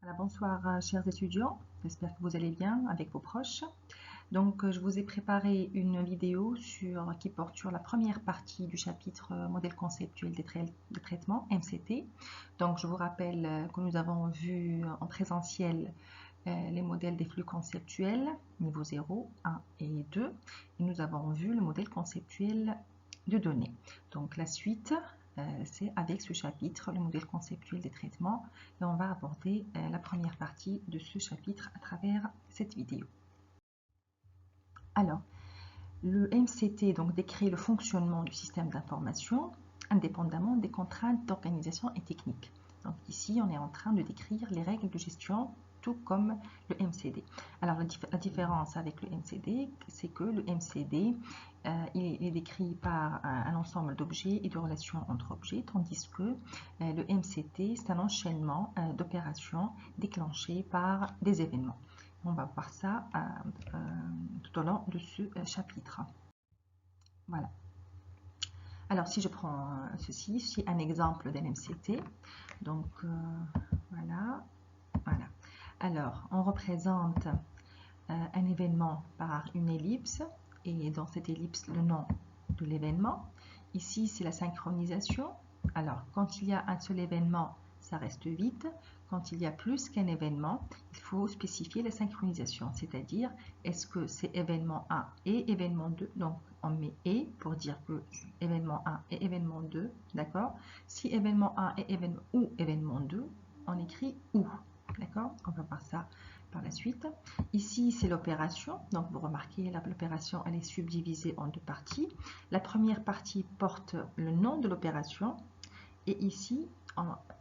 Alors, bonsoir chers étudiants, j'espère que vous allez bien avec vos proches. Donc je vous ai préparé une vidéo qui porte sur la première partie du chapitre modèle conceptuel des traitements MCT. Donc je vous rappelle que nous avons vu en présentiel les modèles des flux conceptuels niveau 0, 1 et 2. Et nous avons vu le modèle conceptuel de données. Donc la suite, c'est avec ce chapitre, le modèle conceptuel des traitements, et on va aborder la première partie de ce chapitre à travers cette vidéo. Alors, le MCT donc, décrit le fonctionnement du système d'information indépendamment des contraintes d'organisation et technique. Donc ici, on est en train de décrire les règles de gestion, tout comme le MCD. Alors la différence avec le MCD, c'est que le MCD il est décrit par un ensemble d'objets et de relations entre objets, tandis que le MCT, c'est un enchaînement d'opérations déclenchées par des événements. On va voir ça tout au long de ce chapitre. Voilà. Alors, si je prends ceci, c'est un exemple d'un MCT. Donc, voilà. Alors, on représente un événement par une ellipse et dans cette ellipse, le nom de l'événement. Ici, c'est la synchronisation. Alors, quand il y a un seul événement, ça reste vide. Quand il y a plus qu'un événement, il faut spécifier la synchronisation, c'est-à-dire est-ce que c'est événement 1 et événement 2. Donc, on met « et » pour dire que événement 1 et événement 2, d'accord? Si événement 1 et événement 2, on écrit « ou ». D'accord? On va voir ça par la suite. Ici, c'est l'opération. Donc, vous remarquez, l'opération, elle est subdivisée en deux parties. La première partie porte le nom de l'opération. Et ici,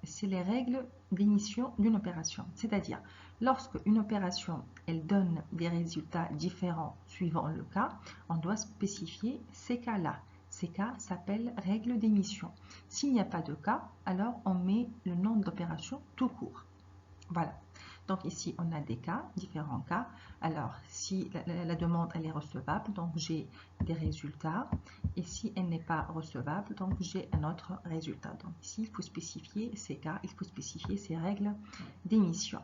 c'est les règles d'émission d'une opération. C'est-à-dire, lorsque une opération, elle donne des résultats différents suivant le cas, on doit spécifier ces cas-là. Ces cas s'appellent règles d'émission. S'il n'y a pas de cas, alors on met le nom de l'opération tout court. Voilà. Donc ici, on a des cas, différents cas. Alors, si la demande elle est recevable, donc j'ai des résultats. Et si elle n'est pas recevable, donc j'ai un autre résultat. Donc ici, il faut spécifier ces cas, il faut spécifier ces règles d'émission.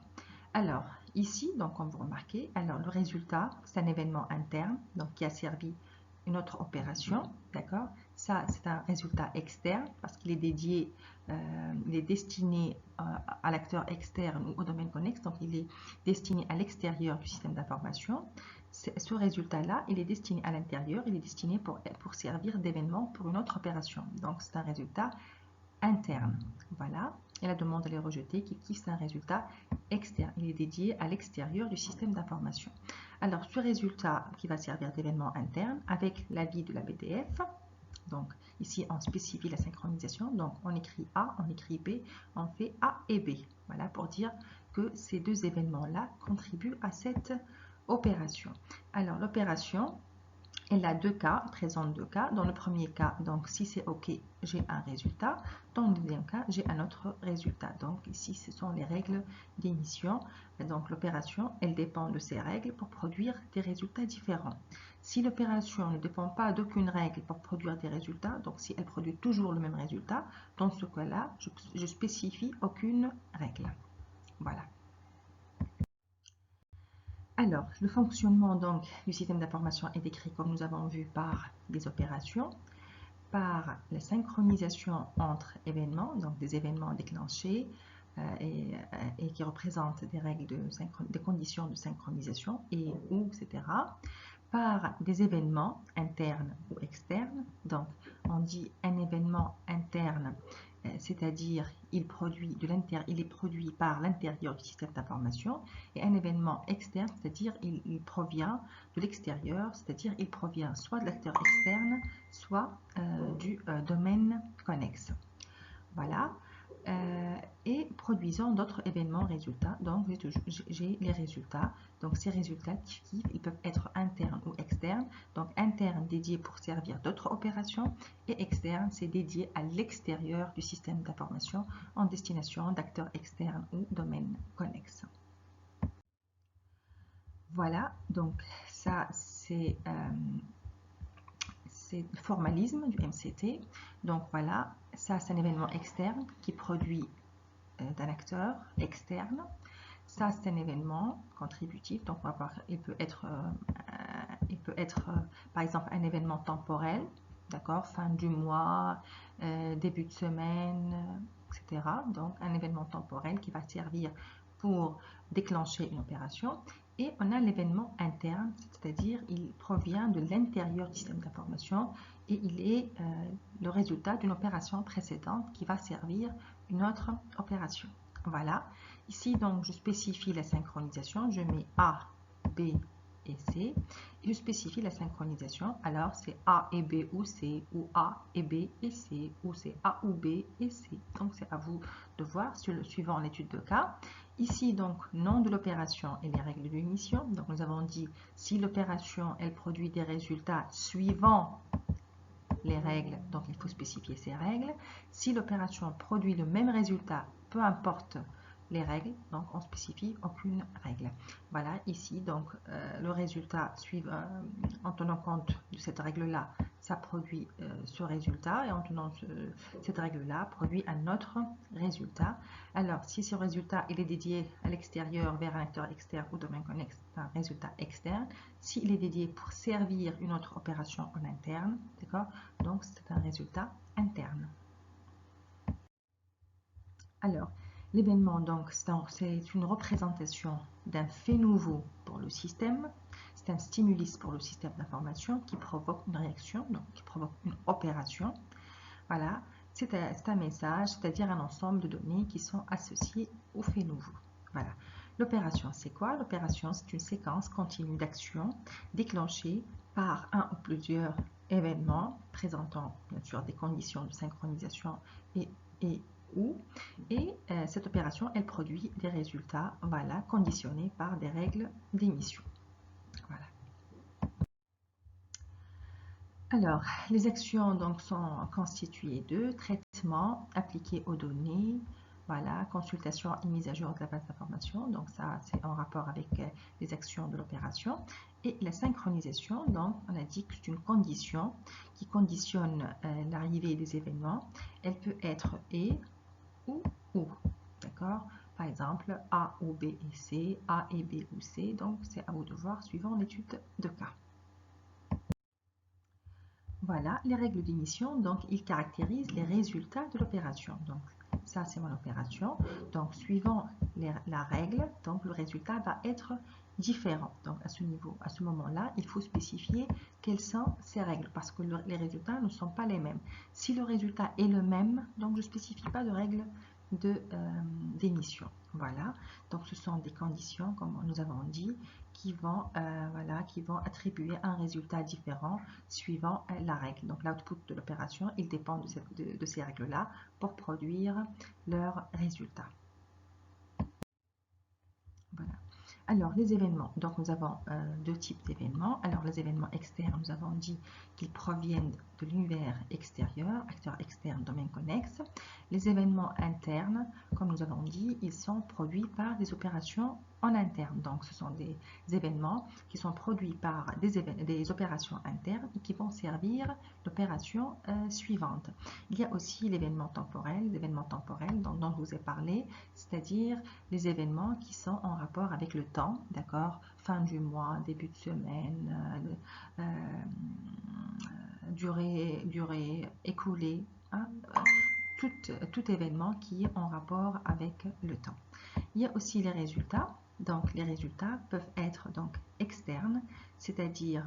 Alors, ici, donc comme vous remarquez, alors le résultat, c'est un événement interne, donc qui a servi une autre opération, d'accord? Ça, c'est un résultat externe parce qu'il est dédié, il est destiné à l'acteur externe ou au domaine connexe, donc il est destiné à l'extérieur du système d'information. Ce résultat-là, il est destiné à l'intérieur, il est destiné pour servir d'événement pour une autre opération. Donc, c'est un résultat interne. Voilà. Et la demande, elle est rejetée, qui c'est un résultat externe. Il est dédié à l'extérieur du système d'information. Alors, ce résultat qui va servir d'événement interne avec l'avis de la BDF. Donc, ici, on spécifie la synchronisation. Donc, on écrit A, on écrit B, on fait A et B. Voilà, pour dire que ces deux événements-là contribuent à cette opération. Alors, l'opération, elle a deux cas, présente deux cas. Dans le premier cas, donc si c'est OK, j'ai un résultat. Dans le deuxième cas, j'ai un autre résultat. Donc ici, ce sont les règles d'émission. Donc l'opération, elle dépend de ces règles pour produire des résultats différents. Si l'opération ne dépend pas d'aucune règle pour produire des résultats, donc si elle produit toujours le même résultat, dans ce cas-là, je spécifie aucune règle. Voilà. Alors, le fonctionnement donc, du système d'information est décrit, comme nous avons vu, par des opérations, par la synchronisation entre événements, donc des événements déclenchés et qui représentent des règles, des conditions de synchronisation et ou, etc., par des événements internes ou externes. Donc, on dit un événement interne, c'est-à-dire il est produit par l'intérieur du système d'information, et un événement externe, c'est-à-dire il provient de l'extérieur, c'est-à-dire il provient soit de l'acteur externe, soit du domaine connexe. Voilà. Et produisant d'autres événements résultats. Donc, j'ai les résultats. Donc, ces résultats, ils peuvent être internes ou externes. Donc, interne dédié pour servir d'autres opérations et externe, c'est dédié à l'extérieur du système d'information en destination d'acteurs externes ou domaines connexes. Voilà, donc ça, c'est le formalisme du MCT. Donc voilà, ça c'est un événement externe qui produit d'un acteur externe. Ça, c'est un événement contributif. Donc, on va voir, il peut être par exemple, un événement temporel, d'accord, fin du mois, début de semaine, etc. Donc, un événement temporel qui va servir pour déclencher une opération. Et on a l'événement interne, c'est-à-dire il provient de l'intérieur du système d'information et il est le résultat d'une opération précédente qui va servir une autre opération. Voilà. Ici, donc, je spécifie la synchronisation. Je mets A, B et C. Et je spécifie la synchronisation. Alors, c'est A et B ou C, ou A et B et C, ou c'est A ou B et C. Donc, c'est à vous de voir suivant l'étude de cas. Ici, donc, nom de l'opération et les règles de l'émission. Donc, nous avons dit si l'opération, elle produit des résultats suivant les règles, donc il faut spécifier ces règles. Si l'opération produit le même résultat, peu importe les règles, donc on spécifie aucune règle. Voilà, ici, donc le résultat en tenant compte de cette règle-là, ça produit ce résultat, et en tenant cette règle-là, produit un autre résultat. Alors, si ce résultat il est dédié à l'extérieur, vers un acteur externe ou domaine connexe, c'est un résultat externe. S'il est dédié pour servir une autre opération en interne, d'accord, donc c'est un résultat interne. Alors, l'événement, donc, c'est une représentation d'un fait nouveau pour le système. C'est un stimulus pour le système d'information qui provoque une réaction, donc qui provoque une opération. Voilà, c'est un message, c'est-à-dire un ensemble de données qui sont associées au fait nouveau. Voilà. L'opération, c'est quoi? L'opération, c'est une séquence continue d'actions déclenchée par un ou plusieurs événements présentant bien sûr des conditions de synchronisation et cette opération, elle produit des résultats, voilà, conditionnés par des règles d'émission. Voilà. Alors, les actions donc, sont constituées de traitement appliqué aux données, voilà, consultation et mise à jour de la base d'information, donc ça c'est en rapport avec les actions de l'opération. Et la synchronisation, donc on a dit que c'est une condition qui conditionne l'arrivée des événements. Elle peut être et ou, d'accord? Par exemple, A ou B et C, A et B ou C, donc c'est à vous de voir suivant l'étude de cas. Voilà, les règles d'émission, donc ils caractérisent les résultats de l'opération. Donc ça c'est mon opération. Donc suivant la règle, donc le résultat va être différent. Donc à ce niveau, à ce moment-là, il faut spécifier quelles sont ces règles parce que les résultats ne sont pas les mêmes. Si le résultat est le même, donc je ne spécifie pas de règles d'émission. Voilà, donc ce sont des conditions, comme nous avons dit, qui vont attribuer un résultat différent suivant la règle. Donc l'output de l'opération, il dépend de ces règles-là pour produire leur résultat. Voilà. Alors, les événements. Donc, nous avons deux types d'événements. Alors, les événements externes, nous avons dit qu'ils proviennent de l'univers extérieur, acteur externe, domaine connexe. Les événements internes, comme nous avons dit, ils sont produits par des opérations en interne. Donc, ce sont des événements qui sont produits par des opérations internes et qui vont servir l'opération suivante. Il y a aussi l'événement temporel, dont je vous ai parlé, c'est-à-dire les événements qui sont en rapport avec le temps, d'accord, fin du mois, début de semaine, durée écoulée, hein, tout événement qui est en rapport avec le temps. Il y a aussi les résultats. Donc, les résultats peuvent être donc externes, c'est-à-dire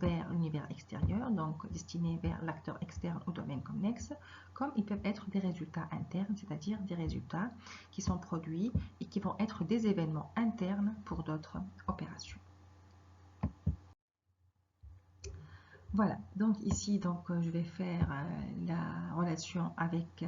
vers l'univers extérieur, donc destinés vers l'acteur externe ou domaine connexe, comme ils peuvent être des résultats internes, c'est-à-dire des résultats qui sont produits et qui vont être des événements internes pour d'autres opérations. Voilà, donc ici, je vais faire la relation avec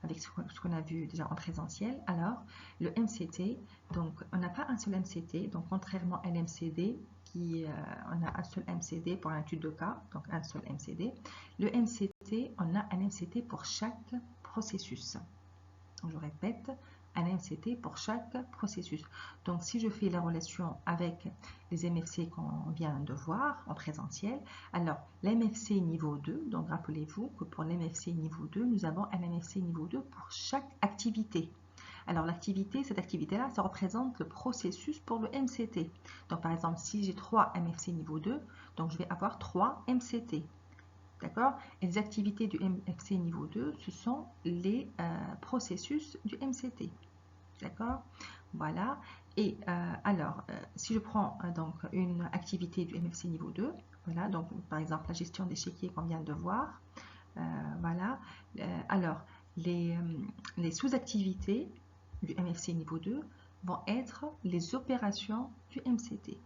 ce qu'on a vu déjà en présentiel. Alors, le MCT, donc on n'a pas un seul MCT, donc contrairement à l'MCD, on a un seul MCD pour l'étude de cas, donc un seul MCD. Le MCT, on a un MCT pour chaque processus. Donc, je répète, un MCT pour chaque processus. Donc, si je fais la relation avec les MFC qu'on vient de voir en présentiel, alors l'MFC niveau 2, donc rappelez-vous que pour l'MFC niveau 2, nous avons un MFC niveau 2 pour chaque activité. Alors l'activité, cette activité-là, ça représente le processus pour le MCT. Donc par exemple, si j'ai 3 MFC niveau 2, donc je vais avoir 3 MCT. D'accord? Et les activités du MFC niveau 2, ce sont les processus du MCT. D'accord? Voilà. Et alors, si je prends donc une activité du MFC niveau 2, voilà, donc par exemple la gestion des chéquiers qu'on vient de voir, voilà. Alors, les sous-activités du MFC niveau 2 vont être les opérations du MCT,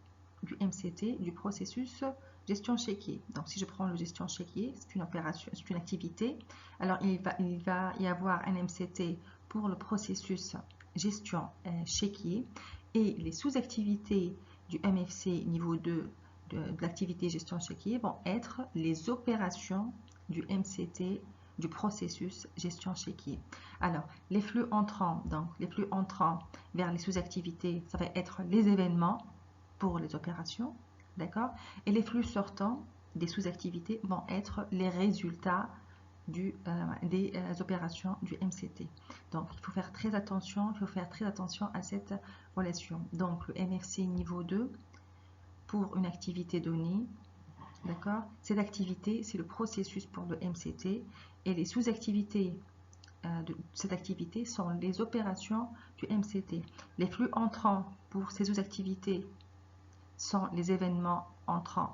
du processus gestion chéquier. Donc, si je prends le gestion chéquier, c'est une opération, c'est une activité. Alors, il va y avoir un MCT pour le processus gestion chéquier et les sous-activités du MFC niveau 2 de l'activité gestion chéquier vont être les opérations du MCT du processus gestion chéquier. Alors, les flux entrants, donc les flux entrants vers les sous-activités, ça va être les événements pour les opérations, d'accord? Et les flux sortants des sous-activités vont être les résultats des opérations du MCT. Donc, il faut faire très attention, à cette relation. Donc, le MFC niveau 2 pour une activité donnée, d'accord? Cette activité, c'est le processus pour le MCT et les sous-activités de cette activité sont les opérations du MCT. Les flux entrants pour ces sous-activités sont les événements entrants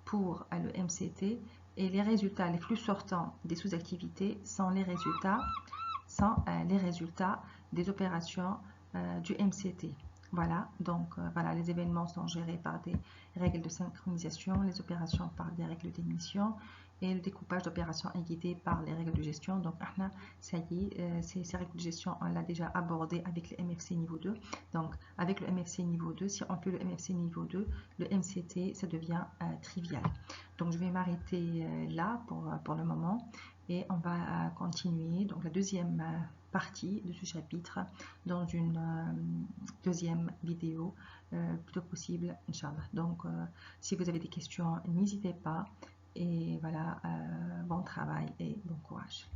pour le MCT et les résultats, les flux sortants des sous-activités sont les résultats des opérations du MCT. Voilà, donc voilà, les événements sont gérés par des règles de synchronisation, les opérations par des règles d'émission et le découpage d'opérations est guidé par les règles de gestion. Donc, ça y est, ces règles de gestion, on l'a déjà abordé avec le MFC niveau 2. Donc, avec le MFC niveau 2, si on fait le MFC niveau 2, le MCT, ça devient trivial. Donc, je vais m'arrêter là pour le moment et on va continuer donc la deuxième partie de ce chapitre dans une deuxième vidéo plutôt possible, Inch'Allah. Donc, si vous avez des questions, n'hésitez pas. Et voilà, bon travail et bon courage.